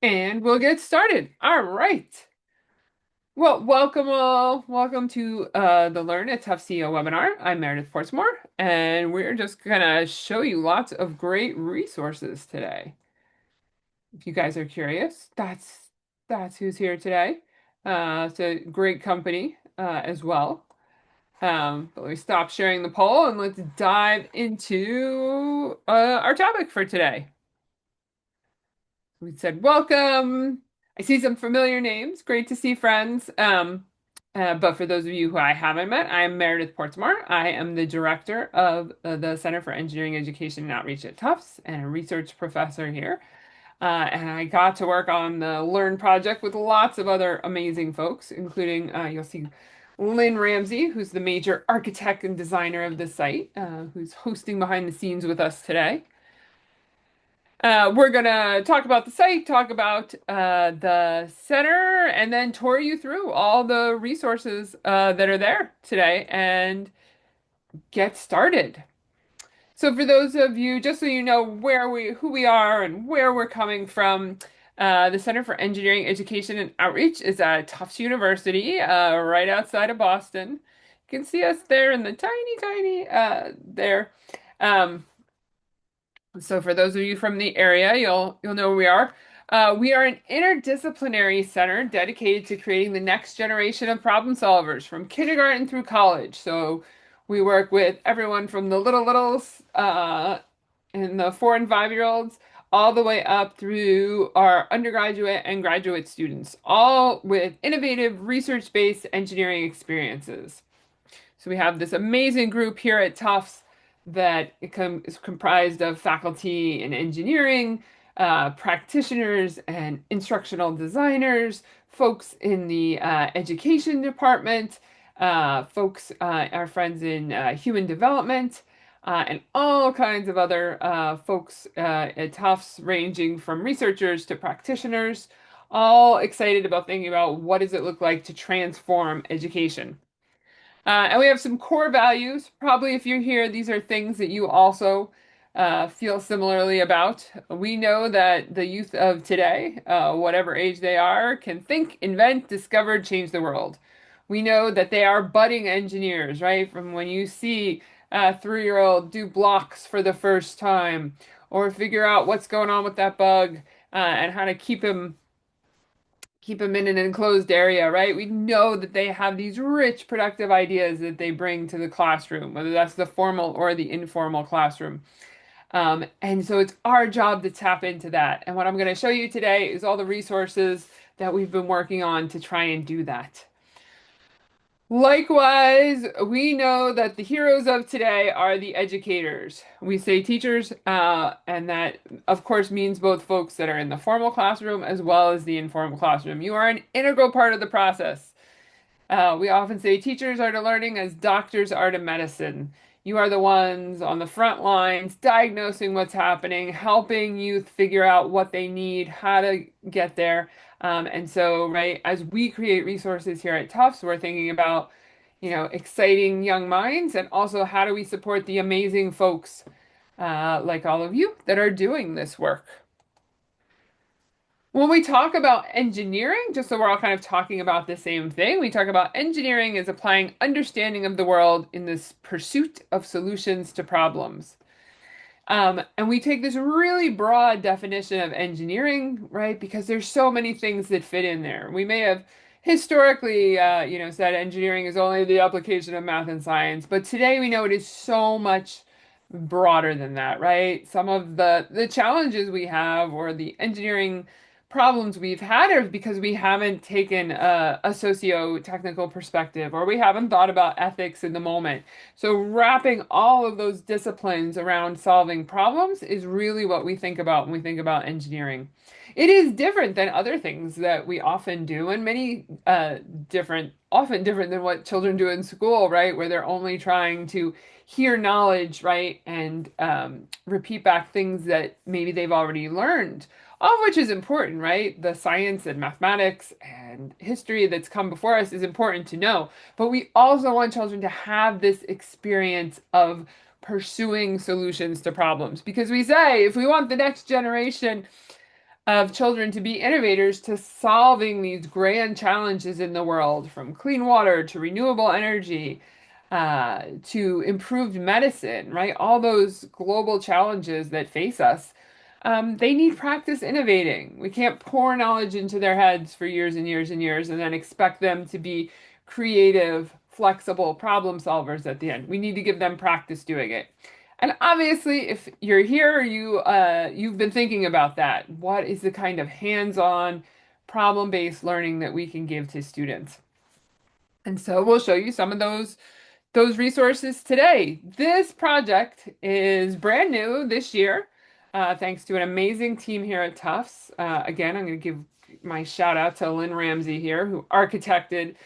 And we'll get started. All right. Well, welcome all. Welcome to the Learn at Tufts CEEO webinar. I'm Meredith Portsmore, and we're just gonna show you lots of great resources today. If you guys are curious, that's who's here today. It's a great company as well. But let me stop sharing the poll and let's dive into our topic for today. We said, welcome. I see some familiar names. Great to see friends. But for those of you who I haven't met, I am Meredith Portsmore. I am the director of the Center for Engineering Education and Outreach at Tufts and a research professor here. And I got to work on the Learn project with lots of other amazing folks, including you'll see Lynn Ramsey, who's the major architect and designer of the site, who's hosting behind the scenes with us today. We're gonna talk about the site, talk about the center, and then tour you through all the resources that are there today and get started. So for those of you, just so you know who we are and where we're coming from, the Center for Engineering Education and Outreach is at Tufts University, right outside of Boston. You can see us there in the tiny, there. Um, So for those of you from the area, you'll know where we are. We are an interdisciplinary center dedicated to creating the next generation of problem solvers from kindergarten through college. So we work with everyone from the littles and the 4 and 5 year olds all the way up through our undergraduate and graduate students, all with innovative research-based engineering experiences. So we have this amazing group here at Tufts that is comprised of faculty in engineering, practitioners and instructional designers, folks in the education department, our friends in human development, and all kinds of other folks at Tufts, ranging from researchers to practitioners, all excited about thinking about what does it look like to transform education. And we have some core values. Probably if you're here, these are things that you also feel similarly about. We know that the youth of today, whatever age they are, can think, invent, discover, change the world. We know that they are budding engineers, right? From when you see a 3-year-old do blocks for the first time, or figure out what's going on with that bug, and how to keep them in an enclosed area, right? We know that they have these rich, productive ideas that they bring to the classroom, whether that's the formal or the informal classroom. And so it's our job to tap into that. And what I'm going to show you today is all the resources that we've been working on to try and do that. Likewise, we know that the heroes of today are the educators. We say teachers, and that, of course, means both folks that are in the formal classroom as well as the informal classroom. You are an integral part of the process. We often say teachers are to learning as doctors are to medicine. You are the ones on the front lines, diagnosing what's happening, helping youth figure out what they need, how to get there. And so, right, as we create resources here at Tufts, we're thinking about, exciting young minds and also how do we support the amazing folks like all of you that are doing this work. When we talk about engineering, just so we're all kind of talking about the same thing, we talk about engineering as applying understanding of the world in this pursuit of solutions to problems. And we take this really broad definition of engineering, right? Because there's so many things that fit in there. We may have historically, said engineering is only the application of math and science, but today we know it is so much broader than that, right? Some of the challenges we have or the engineering problems we've had are because we haven't taken a socio-technical perspective or we haven't thought about ethics in the moment. So wrapping all of those disciplines around solving problems is really what we think about when we think about engineering. It is different than other things that we often do, and many often different than what children do in school, right? Where they're only trying to hear knowledge, right, and repeat back things that maybe they've already learned, all of which is important, right? The science and mathematics and history that's come before us is important to know, but we also want children to have this experience of pursuing solutions to problems because we say if we want the next generation of children to be innovators to solving these grand challenges in the world, from clean water to renewable energy, to improved medicine, right? All those global challenges that face us. They need practice innovating. We can't pour knowledge into their heads for years and years and years and then expect them to be creative, flexible problem solvers at the end. We need to give them practice doing it. And obviously, if you're here, you've been thinking about that. What is the kind of hands-on, problem-based learning that we can give to students? And so we'll show you some of those resources today. This project is brand new this year, thanks to an amazing team here at Tufts. Again, I'm going to give my shout out to Lynn Ramsey here, who architected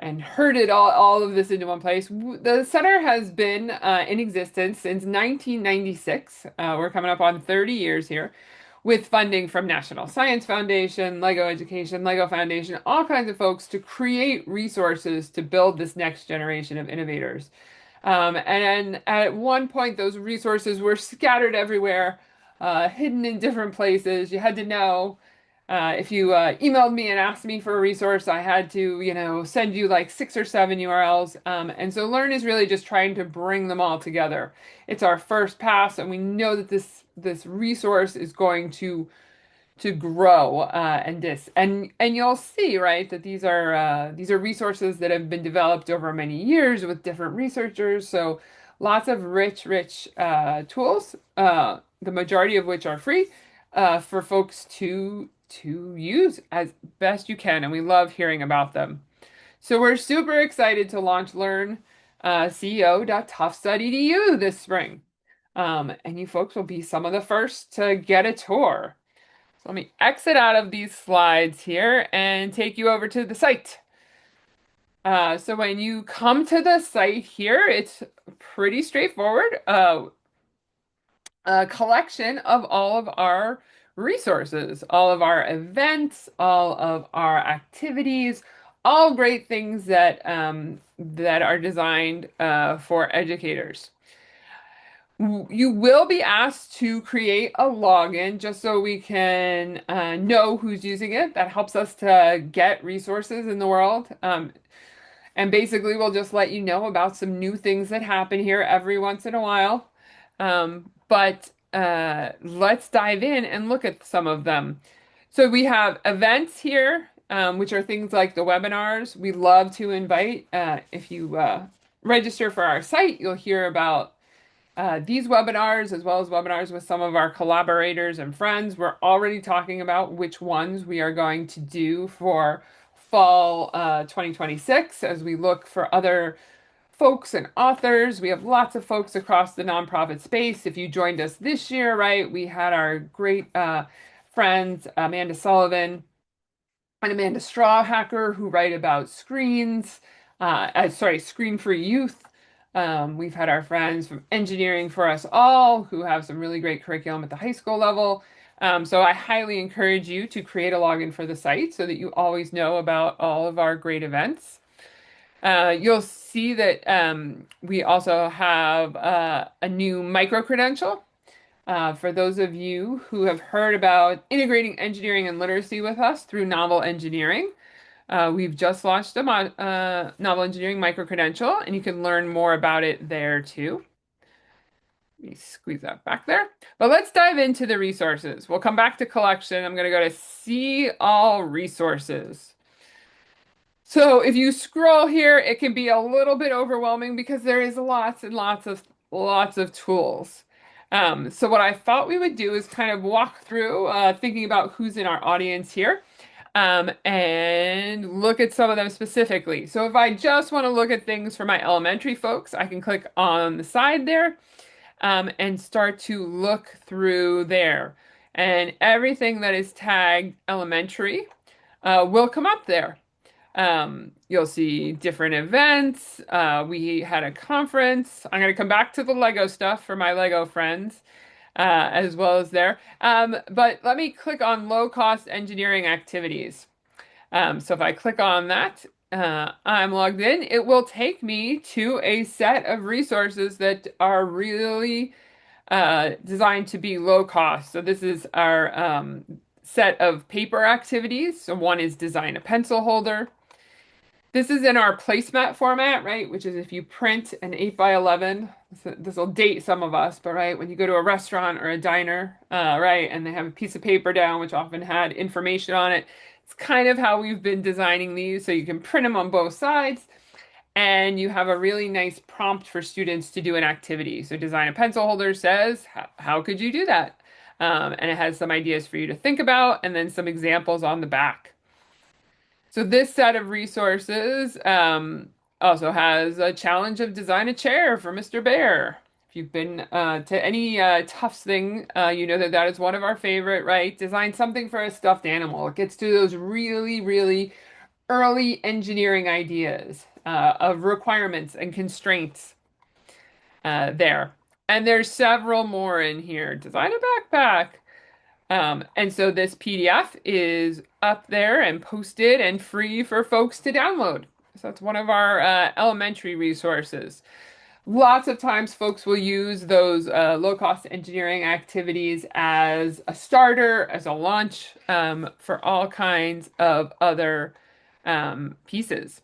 and herded all of this into one place. The center has been in existence since 1996. We're coming up on 30 years here, with funding from National Science Foundation, Lego Education, Lego Foundation, all kinds of folks to create resources to build this next generation of innovators. And at one point, those resources were scattered everywhere, hidden in different places. You had to know if you emailed me and asked me for a resource, I had to, send you like 6 or 7 URLs. And so Learn is really just trying to bring them all together. It's our first pass, and we know that this resource is going to grow and you'll see, right, that these are resources that have been developed over many years with different researchers. So lots of rich tools, the majority of which are free, for folks to use as best you can, and we love hearing about them. So we're super excited to launch Learn CEO.tufts.edu this spring. And you folks will be some of the first to get a tour. So let me exit out of these slides here and take you over to the site. So when you come to the site here, it's pretty straightforward. A collection of all of our resources, all of our events, all of our activities, all great things that are designed for educators. You will be asked to create a login just so we can know who's using it. That helps us to get resources in the world. And basically, we'll just let you know about some new things that happen here every once in a while. But let's dive in and look at some of them. So we have events here, which are things like the webinars. We love to invite, if you register for our site, you'll hear about these webinars, as well as webinars with some of our collaborators and friends. We're already talking about which ones we are going to do for fall 2026 as we look for other folks and authors. We have lots of folks across the nonprofit space. If you joined us this year, right, we had our great friends, Amanda Sullivan and Amanda Strawhacker, who write about screens, Screen for Youth. We've had our friends from Engineering for Us All, who have some really great curriculum at the high school level. So I highly encourage you to create a login for the site so that you always know about all of our great events. You'll see that we also have a new micro-credential. For those of you who have heard about integrating engineering and literacy with us through Novel Engineering, we've just launched a Novel Engineering micro-credential, and you can learn more about it there too. Let me squeeze that back there. But let's dive into the resources. We'll come back to collection. I'm going to go to See All Resources. So if you scroll here, it can be a little bit overwhelming because there is lots and lots of tools. So what I thought we would do is kind of walk through, thinking about who's in our audience here, and look at some of them specifically. So if I just want to look at things for my elementary folks, I can click on the side there, and start to look through there. And everything that is tagged elementary will come up there. You'll see different events. We had a conference. I'm going to come back to the Lego stuff for my Lego friends, as well as there. But let me click on low cost engineering activities. So if I click on that, I'm logged in. It will take me to a set of resources that are really designed to be low cost. So this is our set of paper activities. So one is design a pencil holder. This is in our placemat format, right? Which is if you print an 8 by 11, this will date some of us, but right, when you go to a restaurant or a diner, right, and they have a piece of paper down, which often had information on it, it's kind of how we've been designing these. So you can print them on both sides, and you have a really nice prompt for students to do an activity. So design a pencil holder says, how could you do that? And it has some ideas for you to think about, and then some examples on the back. So this set of resources also has a challenge of design a chair for Mr. Bear. If you've been to any Tufts thing, you know that that is one of our favorite, right? Design something for a stuffed animal. It gets to those really, really early engineering ideas of requirements and constraints there. And there's several more in here. Design a backpack. And so this PDF is up there and posted and free for folks to download. So it's one of our elementary resources. Lots of times folks will use those low-cost engineering activities as a starter, as a launch for all kinds of other pieces.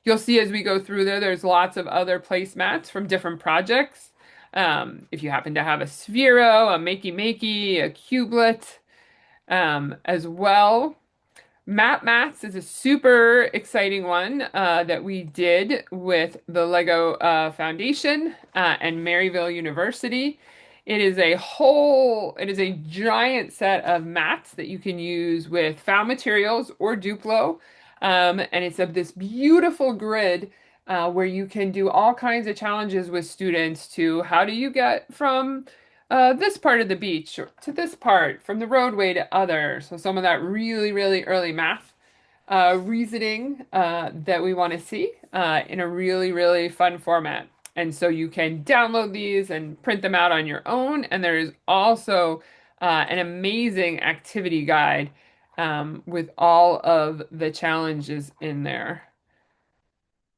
You'll see as we go through there, there's lots of other placemats from different projects. If you happen to have a Sphero, a Makey Makey, a Cubelet, as well. Map Mats is a super exciting one that we did with the Lego Foundation and Maryville University. It is a giant set of mats that you can use with found materials or Duplo. And it's of this beautiful grid where you can do all kinds of challenges with students to how do you get from this part of the beach to this part, from the roadway to other. So some of that really, really early math reasoning that we want to see in a really, really fun format. And so you can download these and print them out on your own. And there is also an amazing activity guide with all of the challenges in there.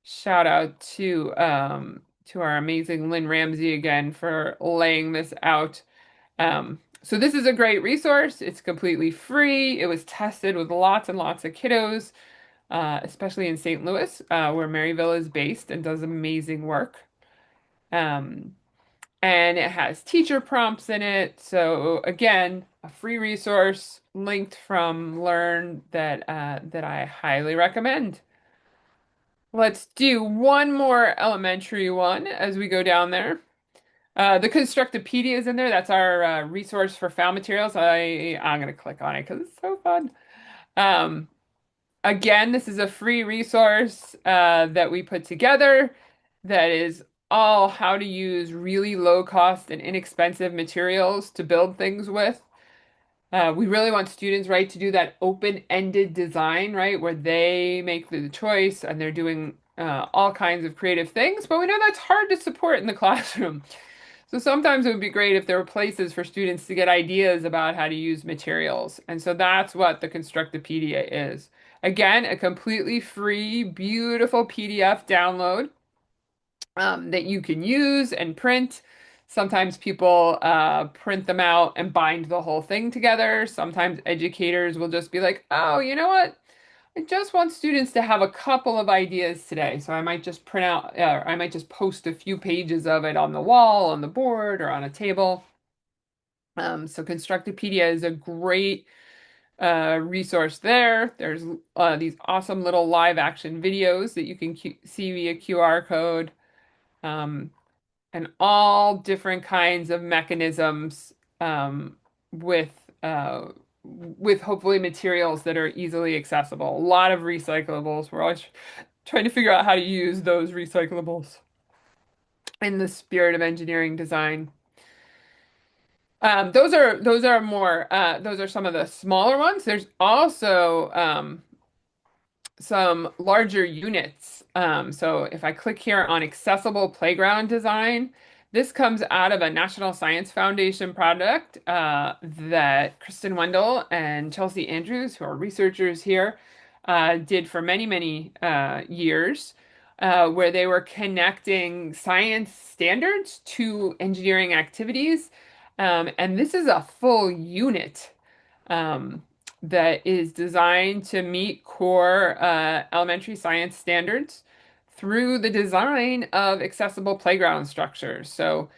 Shout out to our amazing Lynn Ramsey again for laying this out. So this is a great resource. It's completely free. It was tested with lots and lots of kiddos, especially in St. Louis, where Maryville is based and does amazing work. Um, and it has teacher prompts in it. So again, a free resource linked from Learn that I highly recommend. Let's do one more elementary one as we go down there. The Constructopedia is in there. That's our resource for found materials. I'm gonna click on it because it's so fun. Um, Again, this is a free resource that we put together that is all how to use really low cost and inexpensive materials to build things with. We really want students, right, to do that open-ended design, right, where they make the choice and they're doing all kinds of creative things, but we know that's hard to support in the classroom. So sometimes it would be great if there were places for students to get ideas about how to use materials. And so that's what the Constructopedia is. Again, a completely free, beautiful PDF download that you can use and print. Sometimes people print them out and bind the whole thing together. Sometimes educators will just be like, oh, you know what? I just want students to have a couple of ideas today. So I might just print out, I might just post a few pages of it on the wall, on the board, or on a table. So Constructopedia is a great resource there. There's these awesome little live action videos that you can see via QR code. Um, and all different kinds of mechanisms with with hopefully materials that are easily accessible. A lot of recyclables. We're always trying to figure out how to use those recyclables in the spirit of engineering design. Those are more those are some of the smaller ones. There's also some larger units. So if I click here on accessible playground design, this comes out of a National Science Foundation project that Kristen Wendell and Chelsea Andrews, who are researchers here, did for many, many years, where they were connecting science standards to engineering activities. And this is a full unit. Um, that is designed to meet core elementary science standards through the design of accessible playground structures. So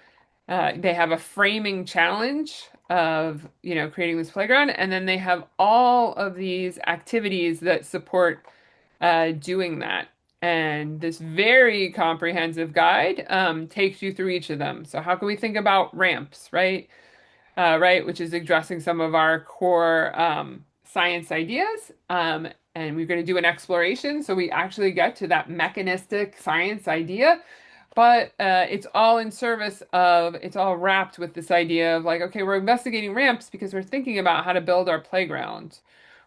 they have a framing challenge of, creating this playground, and then they have all of these activities that support doing that. And this very comprehensive guide takes you through each of them. So how can we think about ramps, right? Right, which is addressing some of our core science ideas. And we're going to do an exploration. So we actually get to that mechanistic science idea, but it's all in service of, it's all wrapped with this idea of like, okay, we're investigating ramps because we're thinking about how to build our playground.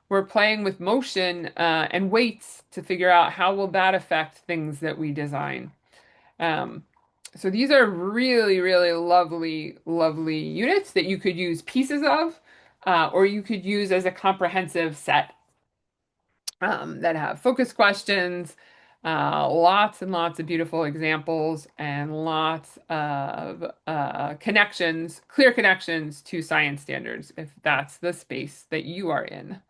We're playing with motion and weights to figure out how will that affect things that we design. Um, so these are really, really lovely, lovely units that you could use pieces of, or you could use as a comprehensive set that have focus questions, lots and lots of beautiful examples, and lots of connections, clear connections to science standards, if that's the space that you are in.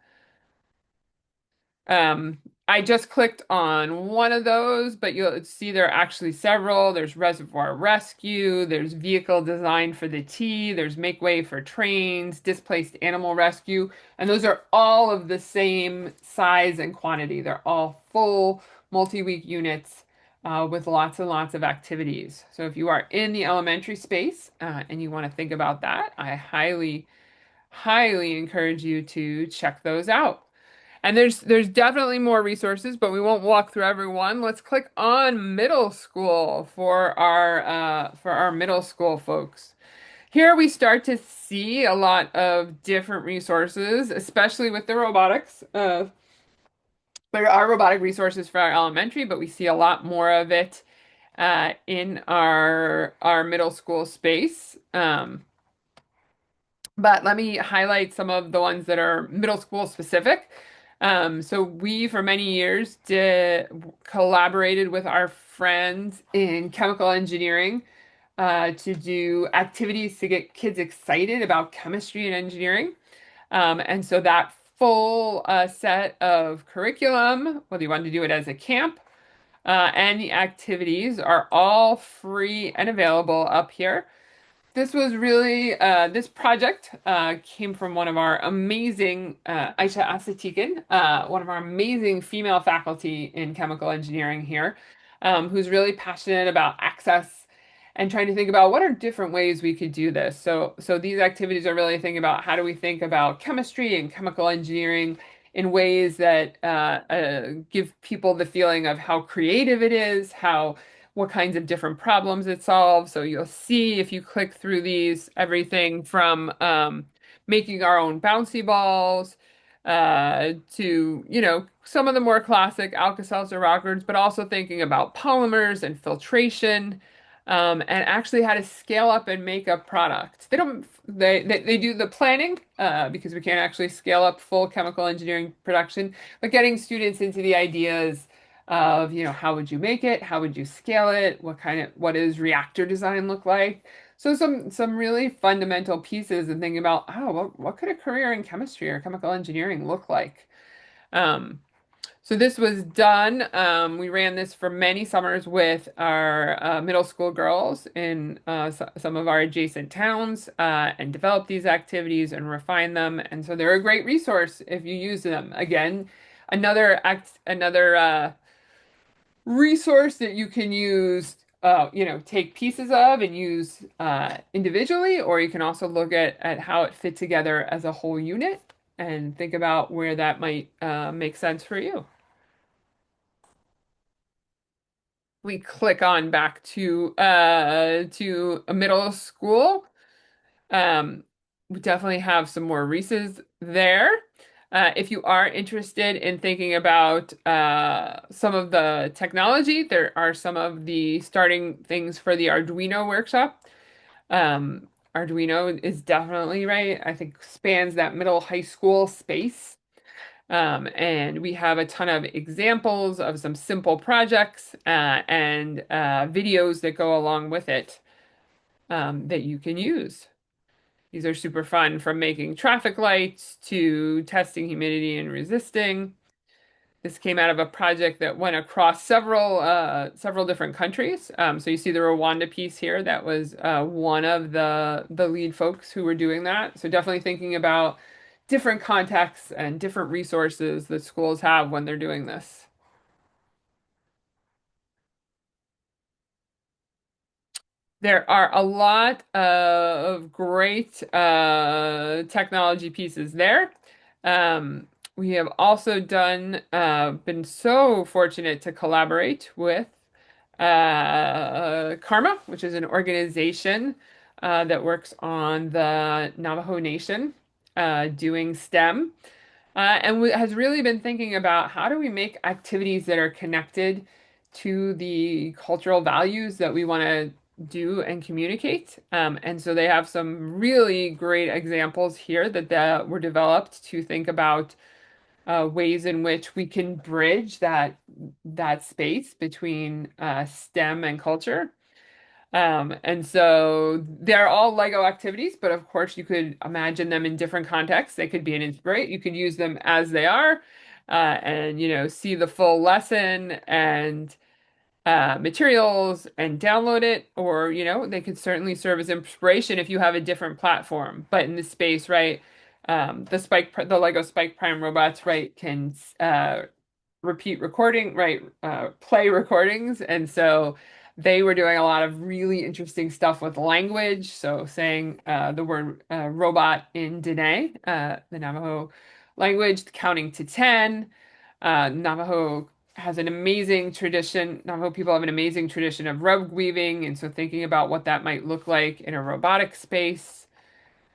Um, I just clicked on one of those, but you'll see there are actually several. There's reservoir rescue, there's vehicle design for the T, there's make way for trains, displaced animal rescue, and those are all of the same size and quantity. They're all full multi-week units with lots and lots of activities. So if you are in the elementary space and you want to think about that, I highly, highly encourage you to check those out. And there's definitely more resources, but we won't walk through every one. Let's click on middle school for our middle school folks. Here we start to see a lot of different resources, especially with the robotics. There are robotic resources for our elementary, but we see a lot more of it in our middle school space. But let me highlight some of the ones that are middle school specific. So we, for many years, collaborated with our friends in chemical engineering to do activities to get kids excited about chemistry and engineering. And so that full set of curriculum, whether you want to do it as a camp, and the activities are all free and available up here. This was really, this project came from one of our amazing, Aisha Asatikin, one of our amazing female faculty in chemical engineering here, who's really passionate about access and trying to think about what are different ways we could do this. So these activities are really thinking about how do we think about chemistry and chemical engineering in ways that give people the feeling of how creative it is, how what kinds of different problems it solves. So you'll see if you click through these, everything from making our own bouncy balls to, some of the more classic Alka-Seltzer rockers, but also thinking about polymers and filtration. And actually how to scale up and make a product. They do the planning because we can't actually scale up full chemical engineering production, but getting students into the ideas of, how would you make it? How would you scale it? What does reactor design look like? So some really fundamental pieces and thinking about, what could a career in chemistry or chemical engineering look like? Um, so this was done. We ran this for many summers with our middle school girls in some of our adjacent towns and developed these activities and refined them. And so they're a great resource if you use them. Again, another resource that you can use, take pieces of and use individually, or you can also look at how it fit together as a whole unit and think about where that might make sense for you. We click on back to a middle school. We definitely have some more Reese's there. If you are interested in thinking about some of the technology, there are some of the starting things for the Arduino workshop. Arduino is definitely right. I think spans that middle high school space. And we have a ton of examples of some simple projects and videos that go along with it that you can use. These are super fun, from making traffic lights to testing humidity and resisting. This came out of a project that went across several different countries. So you see the Rwanda piece here. That was one of the lead folks who were doing that. So definitely thinking about different contexts and different resources that schools have when they're doing this. There are a lot of great technology pieces there. We have also been so fortunate to collaborate with Karma, which is an organization that works on the Navajo Nation doing STEM. Has really been thinking about how do we make activities that are connected to the cultural values that we want to do and communicate. And so they have some really great examples here that were developed to think about ways in which we can bridge that space between STEM and culture. And so they're all Lego activities, but of course you could imagine them in different contexts. They could be an inspiration. You could use them as they are, and see the full lesson and materials and download it, or they could certainly serve as inspiration if you have a different platform. But in this space, right, the Lego Spike Prime robots, right, can repeat recording, right, play recordings. And so they were doing a lot of really interesting stuff with language. So saying the word robot in Dene, the Navajo language, counting to 10. Navajo has an amazing tradition. Navajo people have an amazing tradition of rug weaving. And so thinking about what that might look like in a robotic space.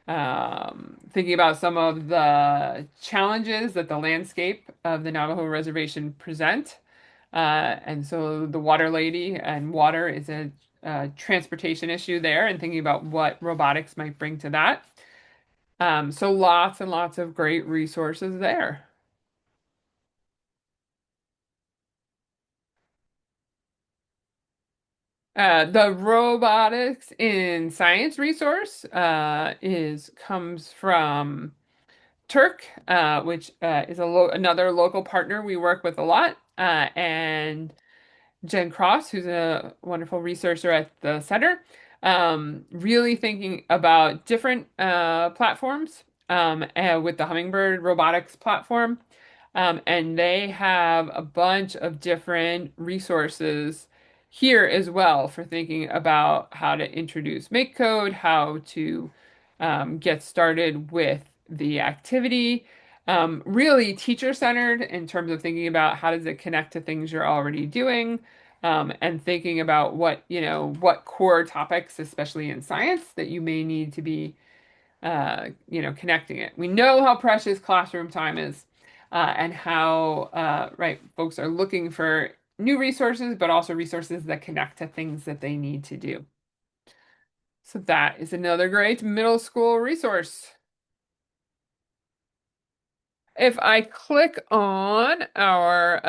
Thinking about some of the challenges that the landscape of the Navajo Reservation present. And so the water lady and water is a transportation issue there, and thinking about what robotics might bring to that. So lots and lots of great resources there. The robotics in science resource is comes from Turk, which is another local partner we work with a lot, and Jen Cross, who's a wonderful researcher at the center, really thinking about different platforms with the Hummingbird robotics platform. And they have a bunch of different resources here as well for thinking about how to introduce make code, how to get started with the activity. Really teacher-centered in terms of thinking about how does it connect to things you're already doing, and thinking about what core topics, especially in science, that you may need to be connecting it. We know how precious classroom time is, and how, right, folks are looking for new resources, but also resources that connect to things that they need to do. So that is another great middle school resource. If I click on our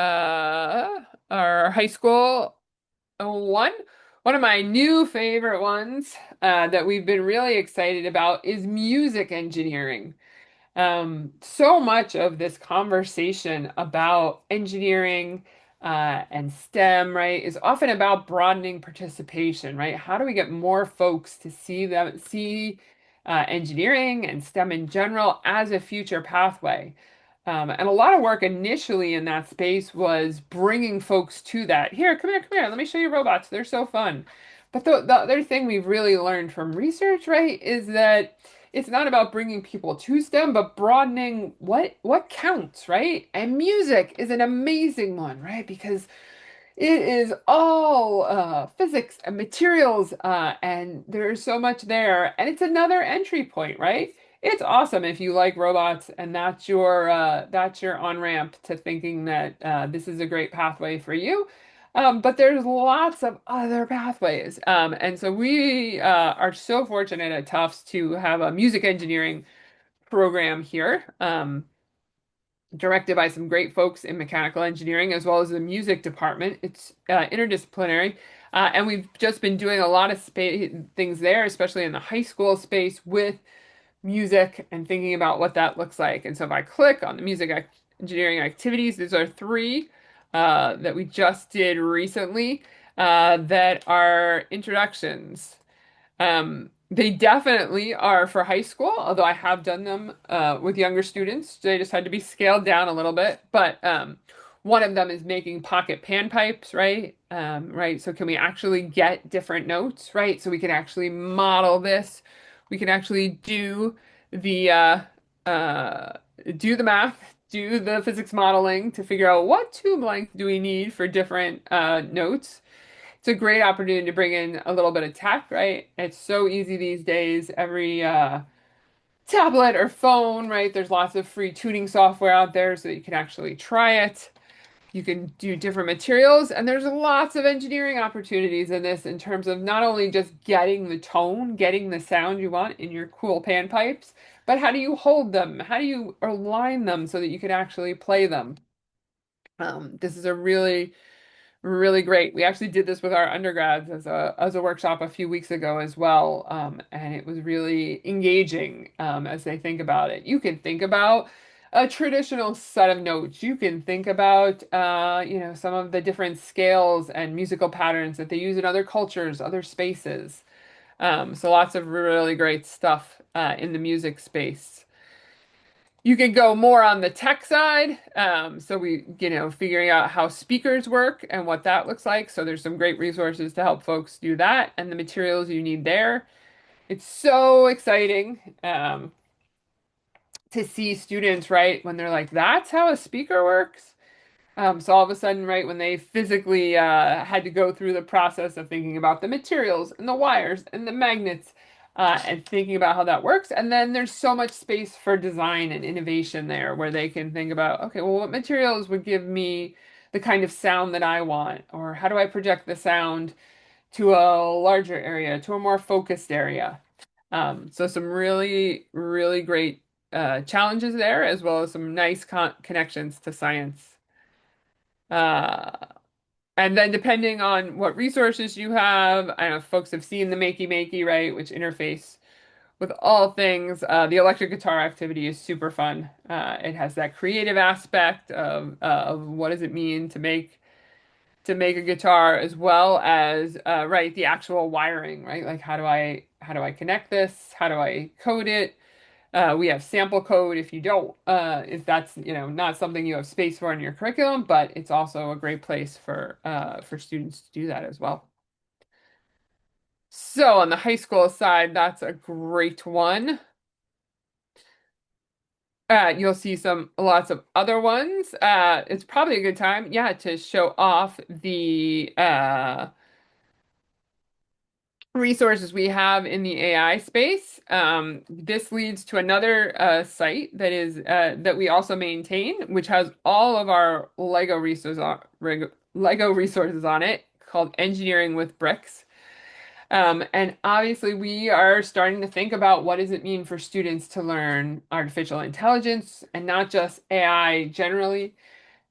high school one, one of my new favorite ones that we've been really excited about is music engineering. So much of this conversation about engineering and STEM, right, is often about broadening participation, right? How do we get more folks to see engineering and STEM in general as a future pathway? And a lot of work initially in that space was bringing folks to that. Here, come here, let me show you robots. They're so fun. But the other thing we've really learned from research, right, is that it's not about bringing people to STEM, but broadening what counts, right? And music is an amazing one, right? Because it is all physics and materials, and there's so much there. And it's another entry point, right? It's awesome if you like robots, and that's your on-ramp to thinking that this is a great pathway for you. But there's lots of other pathways. And so we are so fortunate at Tufts to have a music engineering program here. Directed by some great folks in mechanical engineering as well as the music department. It's interdisciplinary. And we've just been doing a lot of things there, especially in the high school space with music and thinking about what that looks like. And so if I click on the engineering activities, these are three that we just did recently that are introductions. They definitely are for high school, although I have done them with younger students. They just had to be scaled down a little bit. But one of them is making pocket panpipes, right? Right. So can we actually get different notes, right? So we can actually model this. We can actually the uh, uh, do the math, do the physics modeling to figure out what tube length do we need for different notes. It's a great opportunity to bring in a little bit of tech, right? It's so easy these days. Every tablet or phone, right? There's lots of free tuning software out there so that you can actually try it. You can do different materials, and there's lots of engineering opportunities in this in terms of not only just getting the tone, getting the sound you want in your cool panpipes, but how do you hold them? How do you align them so that you can actually play them? This is a really great. We actually did this with our undergrads as a workshop a few weeks ago as well, and it was really engaging as they think about it. You can think about a traditional set of notes. You can think about some of the different scales and musical patterns that they use in other cultures, other spaces. So lots of really great stuff in the music space. You could go more on the tech side. So figuring out how speakers work and what that looks like. So there's some great resources to help folks do that and the materials you need there. It's so exciting to see students, right, when they're like, that's how a speaker works. So all of a sudden, right, when they physically had to go through the process of thinking about the materials and the wires and the magnets and thinking about how that works. And then there's so much space for design and innovation there where they can think about, okay, well, what materials would give me the kind of sound that I want? Or how do I project the sound to a larger area, to a more focused area? So some really great challenges there, as well as some nice connections to science. Uh, and then depending on what resources you have, I don't know if folks have seen the Makey Makey, right, which interface with all things. The electric guitar activity is super fun. It has that creative aspect of what does it mean to make a guitar, as well as right, the actual wiring, right? Like how do I connect this? How do I code it? We have sample code if that's, not something you have space for in your curriculum, but it's also a great place for students to do that as well. So on the high school side, that's a great one. You'll see lots of other ones. It's probably a good time, yeah, to show off the resources we have in the AI space. This leads to another site that we also maintain, which has all of our Lego resources on it, called Engineering with Bricks. And obviously, we are starting to think about what does it mean for students to learn artificial intelligence and not just AI generally.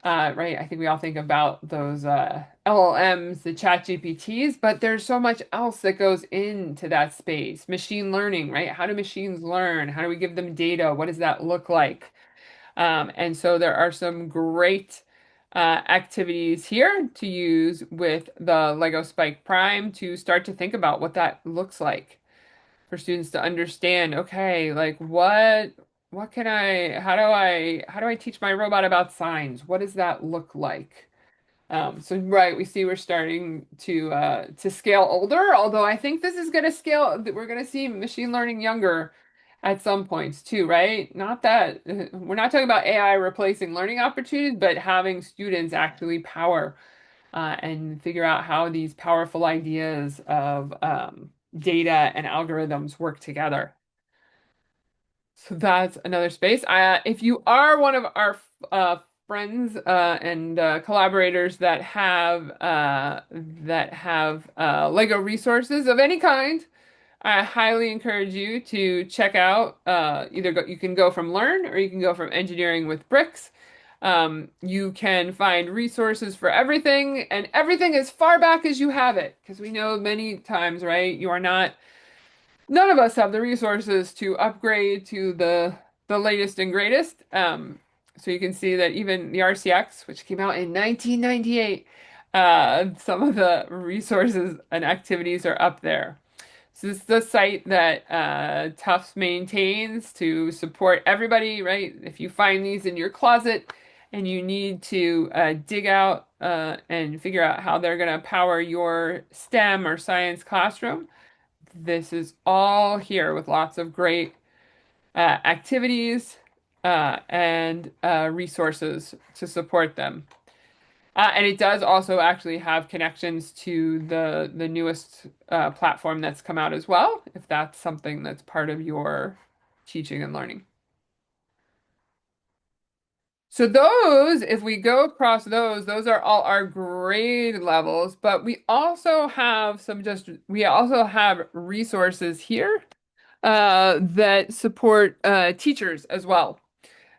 Right, I think we all think about those LLMs, the chat GPTs, but there's so much else that goes into that space. Machine learning, right? How do machines learn? How do we give them data? What does that look like? And so there are some great activities here to use with the Lego Spike Prime to start to think about what that looks like for students to understand, okay, like what can I how do I teach my robot about signs? What does that look like? So right, we see we're starting to scale older, although I think this is gonna scale, we're gonna see machine learning younger at some points too, right? Not that we're not talking about AI replacing learning opportunities, but having students actually power and figure out how these powerful ideas of data and algorithms work together. So that's another space. If you are one of our friends and collaborators that have Lego resources of any kind, I highly encourage you to check out you can go from Learn or you can go from Engineering with Bricks. You can find resources for everything and everything as far back as you have it, because we know many times, right, you are not none of us have the resources to upgrade to the latest and greatest. So you can see that even the RCX, which came out in 1998, some of the resources and activities are up there. So this is the site that Tufts maintains to support everybody, right? If you find these in your closet and you need to dig out and figure out how they're going to power your STEM or science classroom, this is all here with lots of great activities and resources to support them. And it does also actually have connections to the newest platform that's come out as well, if that's something that's part of your teaching and learning. So those, if we go across those are all our grade levels, but we also have resources here that support teachers as well.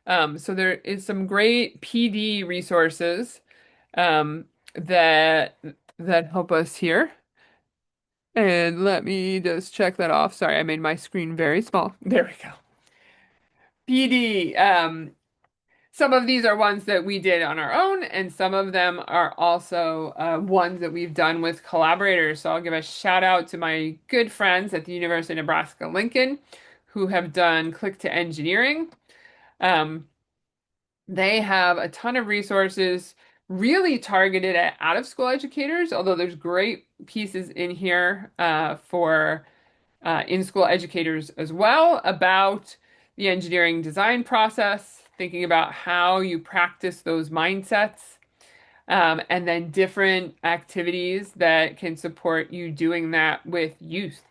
So there is some great PD resources um, that that help us here. And let me just check that off. Sorry, I made my screen very small. There we go. PD. Some of these are ones that we did on our own, and some of them are also ones that we've done with collaborators. So I'll give a shout out to my good friends at the University of Nebraska-Lincoln who have done Click to Engineering. Um, they have a ton of resources really targeted at out-of-school educators, although there's great pieces in here for in-school educators as well about the engineering design process, thinking about how you practice those mindsets, and then different activities that can support you doing that with youth.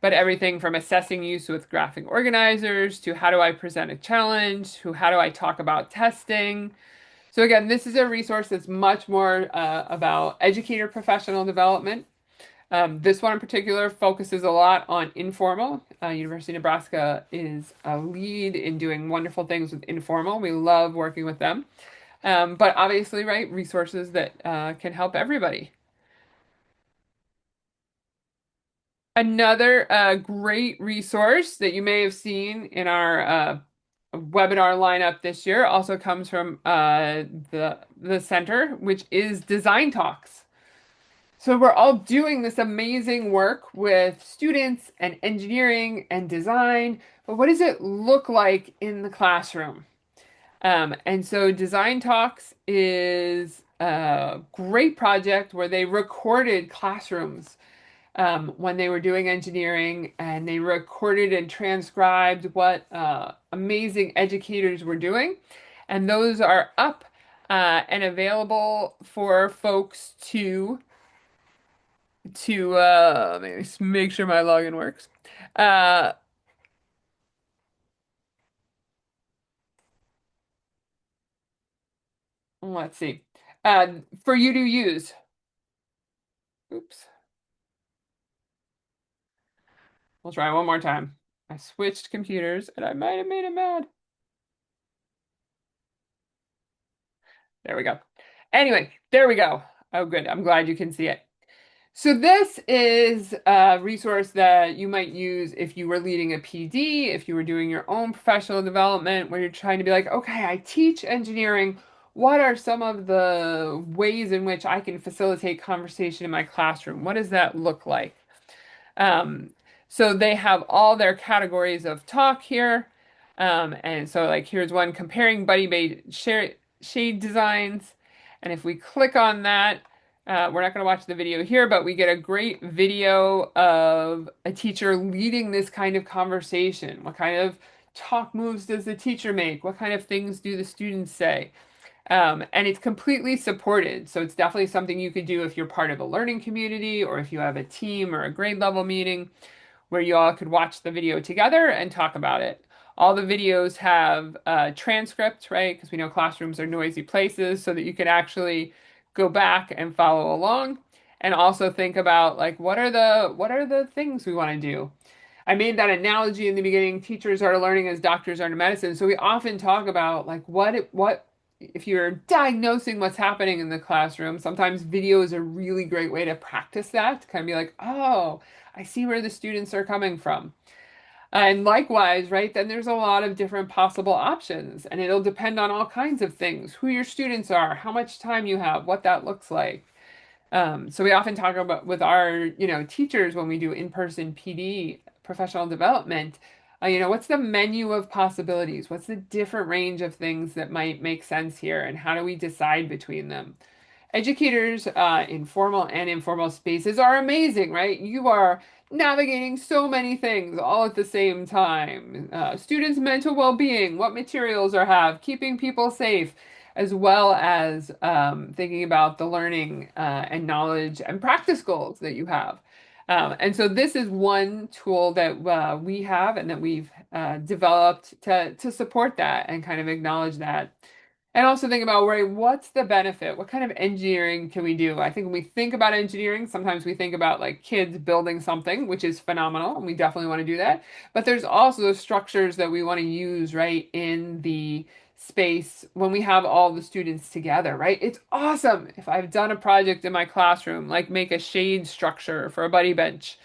But everything from assessing use with graphic organizers to how do I present a challenge to how do I talk about testing. So again, this is a resource that's much more about educator professional development. This one in particular focuses a lot on informal. University of Nebraska is a lead in doing wonderful things with informal. We love working with them. But obviously, right, resources that can help everybody. Another great resource that you may have seen in our webinar lineup this year also comes from the center, which is Design Talks. So we're all doing this amazing work with students and engineering and design, but what does it look like in the classroom? And so Design Talks is a great project where they recorded classrooms when they were doing engineering, and they recorded and transcribed what amazing educators were doing. And those are up and available for folks to let me make sure my login works. Uh, let's see. For you to use. Oops. We'll try one more time. I switched computers and I might have made it mad. There we go. Anyway, there we go. Oh, good. I'm glad you can see it. So this is a resource that you might use if you were leading a PD, if you were doing your own professional development, where you're trying to be like, okay, I teach engineering. What are some of the ways in which I can facilitate conversation in my classroom? What does that look like? Um, so they have all their categories of talk here. And so like here's one comparing buddy made shade designs. And if we click on that, we're not going to watch the video here, but we get a great video of a teacher leading this kind of conversation. What kind of talk moves does the teacher make? What kind of things do the students say? And it's completely supported. So it's definitely something you could do if you're part of a learning community or if you have a team or a grade level meeting where you all could watch the video together and talk about it. All the videos have transcripts, right? Because we know classrooms are noisy places, so that you can actually go back and follow along and also think about like what are the things we want to do. I made that analogy in the beginning. Teachers are learning as doctors are to medicine. So we often talk about like what if you're diagnosing what's happening in the classroom, sometimes video is a really great way to practice that, to kind of be like, oh, I see where the students are coming from. And likewise, right, then there's a lot of different possible options, and it'll depend on all kinds of things, who your students are, how much time you have, what that looks like. So we often talk about with our, teachers when we do in-person PD, professional development, what's the menu of possibilities? What's the different range of things that might make sense here, and how do we decide between them? Educators in formal and informal spaces are amazing, right? You are navigating so many things all at the same time. Students' mental well-being, what materials are have, keeping people safe, as well as thinking about the learning and knowledge and practice goals that you have. And so this is one tool that we have and that we've developed to support that and kind of acknowledge that. And also think about, right, what's the benefit? What kind of engineering can we do? I think when we think about engineering, sometimes we think about like kids building something, which is phenomenal, and we definitely want to do that. But there's also the structures that we want to use, right, in the space when we have all the students together, right? It's awesome if I've done a project in my classroom, like make a shade structure for a buddy bench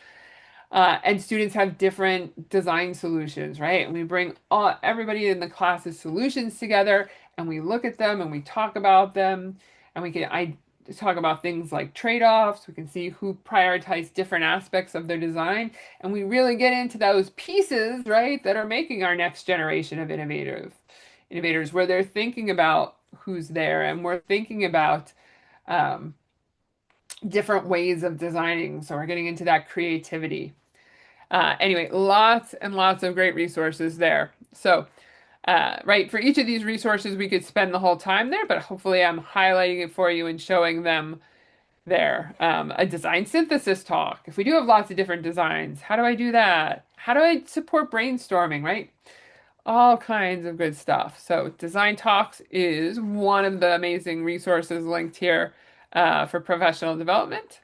and students have different design solutions, right? And we bring everybody in the class's solutions together and we look at them and we talk about them and I talk about things like trade-offs. We can see who prioritized different aspects of their design and we really get into those pieces, right, that are making our next generation of innovators where they're thinking about who's there and we're thinking about um, different ways of designing. So we're getting into that creativity. Anyway, lots and lots of great resources there. So, right, for each of these resources, we could spend the whole time there, but hopefully I'm highlighting it for you and showing them there. A design synthesis talk. If we do have lots of different designs, how do I do that? How do I support brainstorming, right? All kinds of good stuff. So, Design Talks is one of the amazing resources linked here for professional development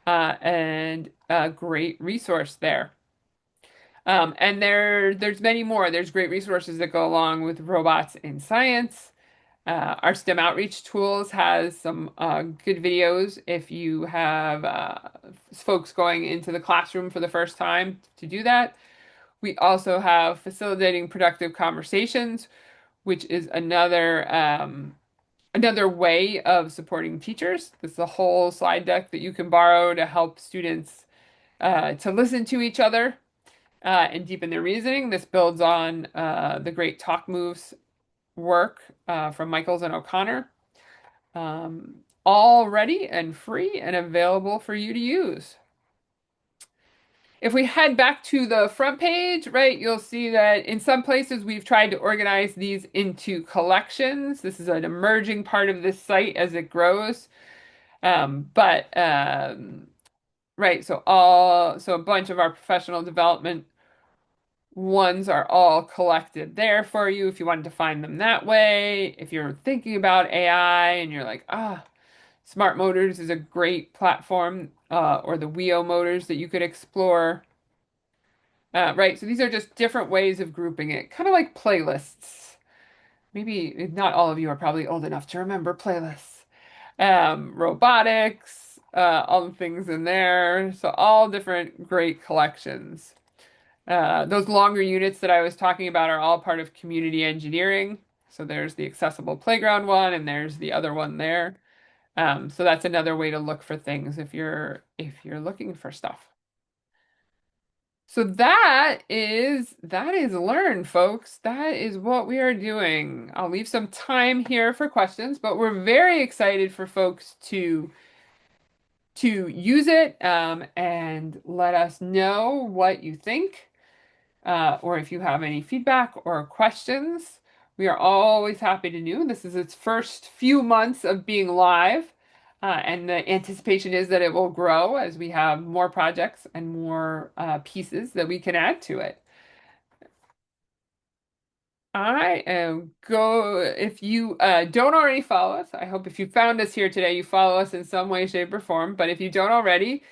and a great resource there. And there's many more. There's great resources that go along with robots in science. Our STEM outreach tools has some good videos if you have folks going into the classroom for the first time to do that. We also have facilitating productive conversations, which is another way of supporting teachers. This is a whole slide deck that you can borrow to help students to listen to each other and deepen their reasoning. This builds on the great talk moves work from Michaels and O'Connor. All ready and free and available for you to use. If we head back to the front page, right, you'll see that in some places we've tried to organize these into collections. This is an emerging part of this site as it grows. Right, so a bunch of our professional development ones are all collected there for you if you wanted to find them that way. If you're thinking about AI and you're like, Smart Motors is a great platform, or the WEO motors that you could explore. Right, so these are just different ways of grouping it, kind of like playlists. Maybe not all of you are probably old enough to remember playlists. Robotics, all the things in there. So all different great collections. Those longer units that I was talking about are all part of community engineering. So there's the accessible playground one, and there's the other one there. So that's another way to look for things if you're looking for stuff. So that is Learn, folks. That is what we are doing. I'll leave some time here for questions, but we're very excited for folks to use it and let us know what you think. Or if you have any feedback or questions, we are always happy to do. This is its first few months of being live, and the anticipation is that it will grow as we have more projects and more pieces that we can add to it. If you don't already follow us, I hope if you found us here today, you follow us in some way, shape, or form. But if you don't already,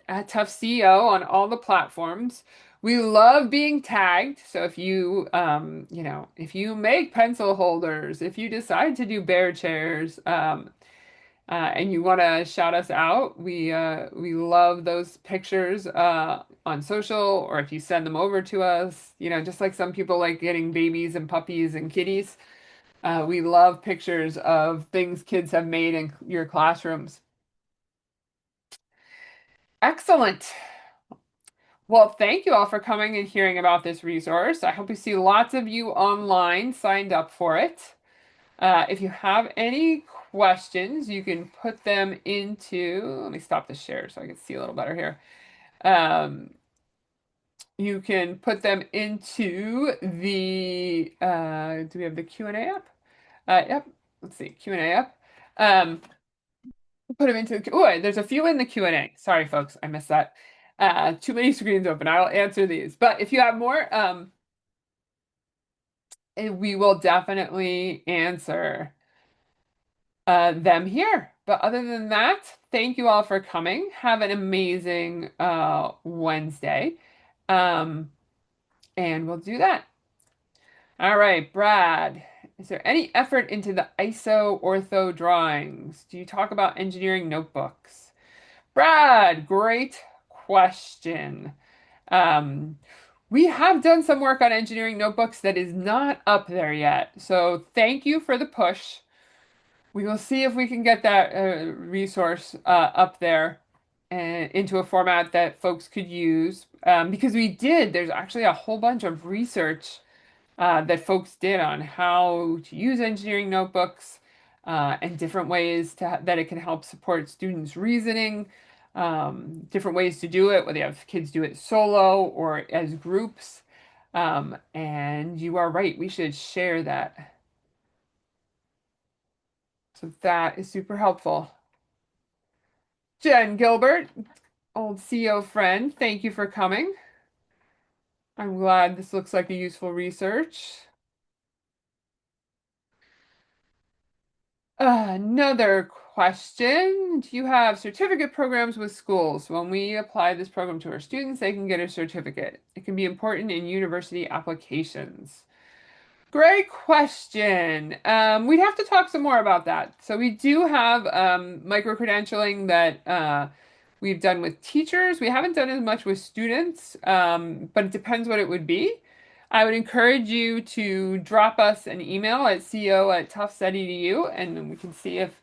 at Tufts CEO on all the platforms. We love being tagged. So if you, if you make pencil holders, if you decide to do bear chairs, and you want to shout us out, we love those pictures on social, or if you send them over to us, just like some people like getting babies and puppies and kitties. We love pictures of things kids have made in your classrooms. Excellent. Well, thank you all for coming and hearing about this resource. I hope you see lots of you online signed up for it. If you have any questions, you can put them into, let me stop the share so I can see a little better here. Um, you can put them into do we have the Q&A app? Yep, let's see, Q&A app. Um, put them into, oh, there's a few in the Q&A. Sorry, folks, I missed that. Too many screens open. I'll answer these. But if you have more, we will definitely answer them here. But other than that, thank you all for coming. Have an amazing Wednesday. Um, and we'll do that. All right, Brad, is there any effort into the ISO ortho drawings? Do you talk about engineering notebooks? Brad, great question. Um, we have done some work on engineering notebooks that is not up there yet. So thank you for the push. We will see if we can get that resource up there and into a format that folks could use. Because there's actually a whole bunch of research that folks did on how to use engineering notebooks and different ways that it can help support students' reasoning, different ways to do it, whether you have kids do it solo or as groups. And you are right, we should share that. So that is super helpful. Jen Gilbert, old CEO friend, thank you for coming. I'm glad this looks like a useful research. Another question. Do you have certificate programs with schools? When we apply this program to our students, they can get a certificate. It can be important in university applications. Great question. We'd have to talk some more about that. So we do have micro-credentialing that we've done with teachers. We haven't done as much with students, but it depends what it would be. I would encourage you to drop us an email at ceo@tufts.edu, and then we can see if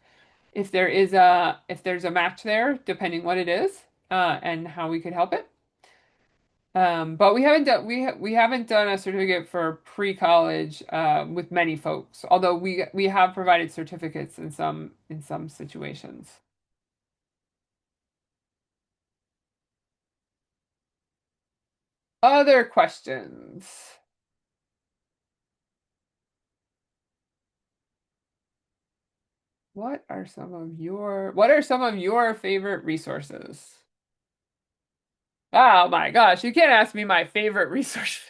there's a match there, depending what it is, and how we could help it. But we haven't done a certificate for pre-college with many folks, although we have provided certificates in some situations. Other questions? What are some of your favorite resources? Oh my gosh, you can't ask me my favorite resource.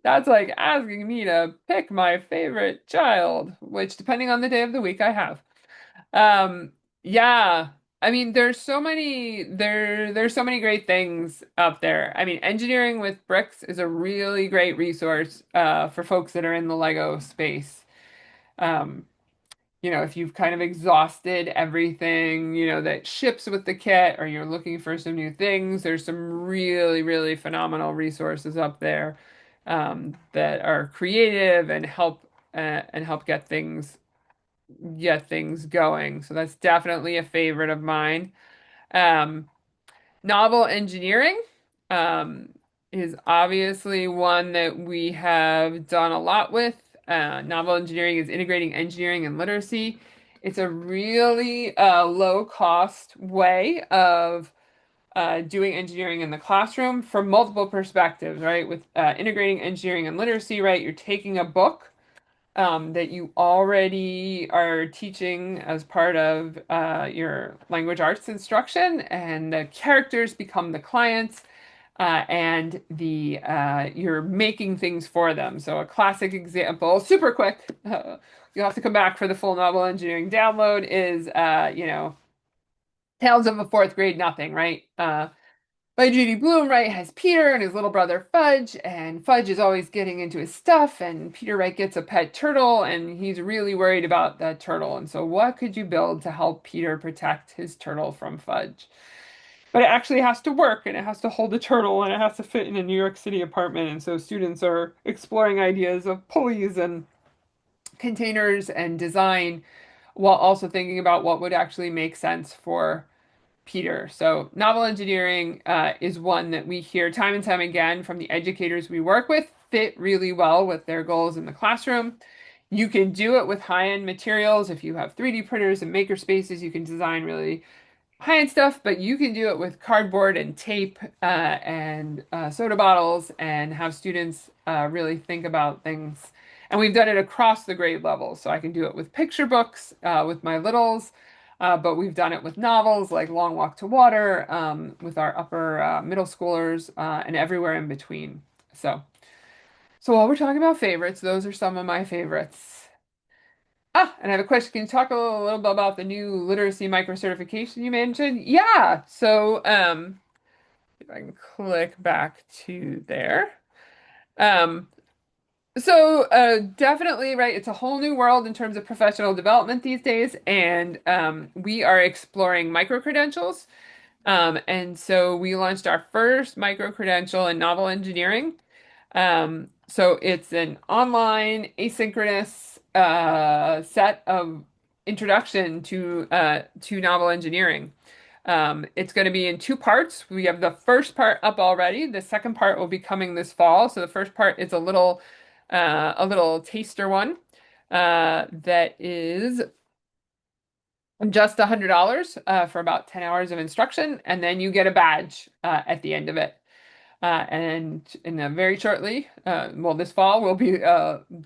That's like asking me to pick my favorite child, which depending on the day of the week I have. Um, yeah. I mean, there's so many great things up there. I mean, engineering with bricks is a really great resource for folks that are in the Lego space. Um, if you've kind of exhausted everything, that ships with the kit, or you're looking for some new things, there's some really, really phenomenal resources up there that are creative and help get things going. So that's definitely a favorite of mine. Um, Novel engineering um, is obviously one that we have done a lot with. Novel engineering is integrating engineering and literacy. It's a really low cost way of doing engineering in the classroom from multiple perspectives, right? With integrating engineering and literacy, right? You're taking a book that you already are teaching as part of your language arts instruction, and the characters become the clients, and the you're making things for them. So a classic example, super quick, you'll have to come back for the full novel engineering download, is Tales of a Fourth Grade Nothing, right? By Judy Blume, right, has Peter and his little brother Fudge, and Fudge is always getting into his stuff, and Peter, right, gets a pet turtle, and he's really worried about that turtle. And so, what could you build to help Peter protect his turtle from Fudge? But it actually has to work, and it has to hold a turtle, and it has to fit in a New York City apartment. And so, students are exploring ideas of pulleys and containers and design while also thinking about what would actually make sense for Peter. So, novel engineering is one that we hear time and time again from the educators we work with, fit really well with their goals in the classroom. You can do it with high-end materials. If you have 3D printers and maker spaces, you can design really high-end stuff, but you can do it with cardboard and tape and soda bottles and have students really think about things. And we've done it across the grade levels. So I can do it with picture books with my littles, but we've done it with novels like Long Walk to Water, with our upper middle schoolers, and everywhere in between. So, so while we're talking about favorites, those are some of my favorites. Ah, and I have a question. Can you talk a little bit about the new literacy micro certification you mentioned? Yeah. So, if I can click back to there. Um, definitely, right, it's a whole new world in terms of professional development these days, and we are exploring micro credentials. And so we launched our first micro credential in novel engineering. So it's an online asynchronous set of introduction to novel engineering. It's going to be in two parts. We have the first part up already. The second part will be coming this fall. So the first part is a little taster one that is just $100 for about 10 hours of instruction, and then you get a badge at the end of it. And in very shortly, well, this fall, we'll be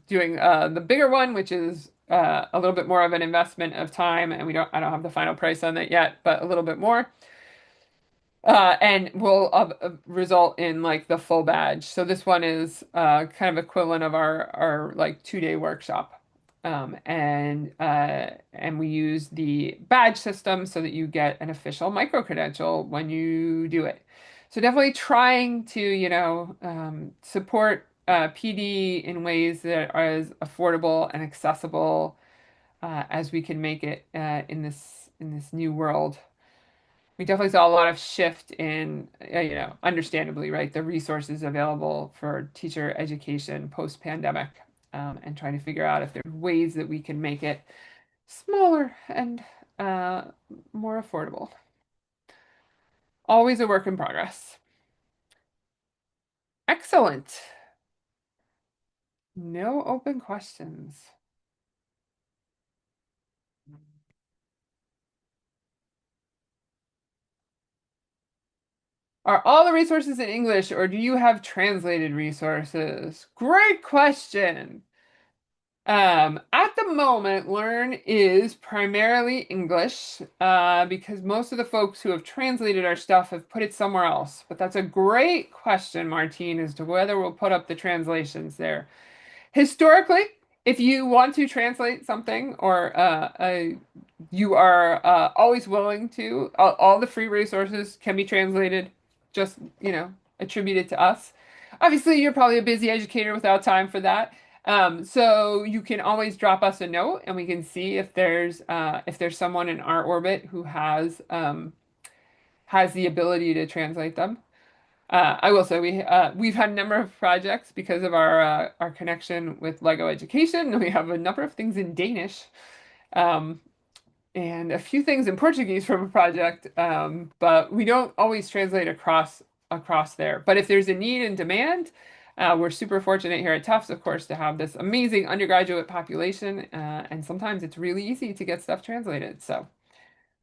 doing the bigger one, which is a little bit more of an investment of time, and I don't have the final price on that yet, but a little bit more. And will result in like the full badge. So this one is kind of equivalent of our like 2-day workshop. And we use the badge system so that you get an official micro credential when you do it. So definitely trying to, support PD in ways that are as affordable and accessible as we can make it in this new world. We definitely saw a lot of shift in, understandably, right, the resources available for teacher education post-pandemic, and trying to figure out if there's ways that we can make it smaller and uh, more affordable. Always a work in progress. Excellent. No open questions. Are all the resources in English, or do you have translated resources? Great question. At the moment, Learn is primarily English, because most of the folks who have translated our stuff have put it somewhere else. But that's a great question, Martine, as to whether we'll put up the translations there. Historically, if you want to translate something or you are always willing to, all the free resources can be translated, just, attributed to us. Obviously, you're probably a busy educator without time for that. So you can always drop us a note and we can see if there's someone in our orbit who has the ability to translate them. I will say we've had a number of projects because of our connection with Lego Education. We have a number of things in Danish, um, and a few things in Portuguese from a project, but we don't always translate across there. But if there's a need and demand, we're super fortunate here at Tufts, of course, to have this amazing undergraduate population, and sometimes it's really easy to get stuff translated. So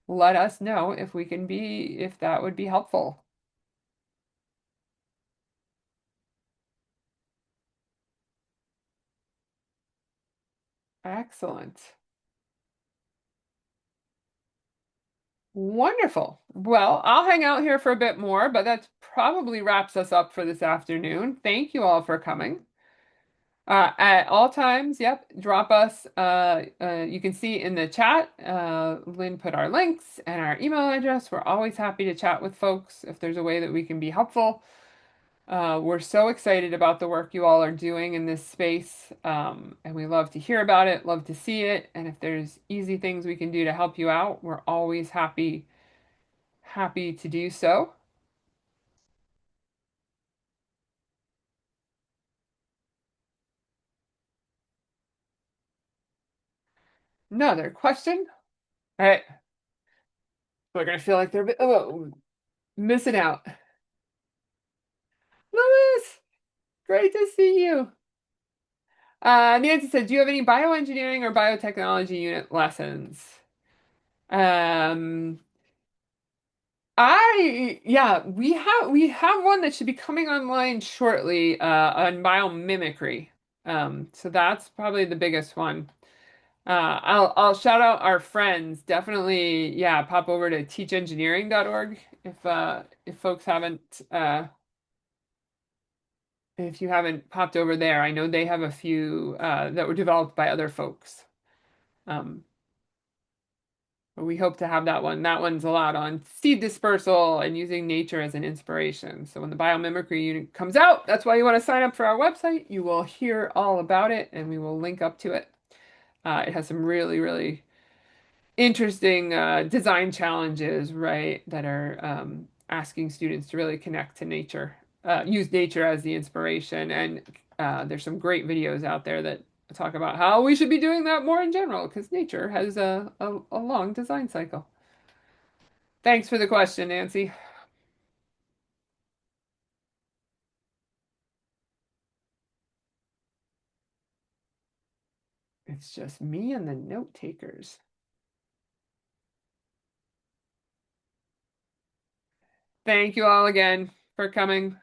let us know if that would be helpful. Excellent. Wonderful. Well, I'll hang out here for a bit more, but that probably wraps us up for this afternoon. Thank you all for coming. At all times, yep, drop us. You can see in the chat, Lynn put our links and our email address. We're always happy to chat with folks if there's a way that we can be helpful. We're so excited about the work you all are doing in this space, and we love to hear about it, love to see it. And if there's easy things we can do to help you out, we're always happy to do so. Another question. All right, we're gonna feel like they're missing out. Louis, great to see you. Nancy said, "Do you have any bioengineering or biotechnology unit lessons?" Um, yeah, we have one that should be coming online shortly, on biomimicry. So that's probably the biggest one. I'll shout out our friends. Definitely, yeah, pop over to teachengineering.org if folks haven't if you haven't popped over there. I know they have a few that were developed by other folks. Um, but we hope to have that one. That one's a lot on seed dispersal and using nature as an inspiration. So when the biomimicry unit comes out, that's why you want to sign up for our website. You will hear all about it, and we will link up to it. It has some really interesting design challenges, right, that are asking students to really connect to nature, use nature as the inspiration. And there's some great videos out there that talk about how we should be doing that more in general, because nature has a long design cycle. Thanks for the question, Nancy. It's just me and the note takers. Thank you all again for coming.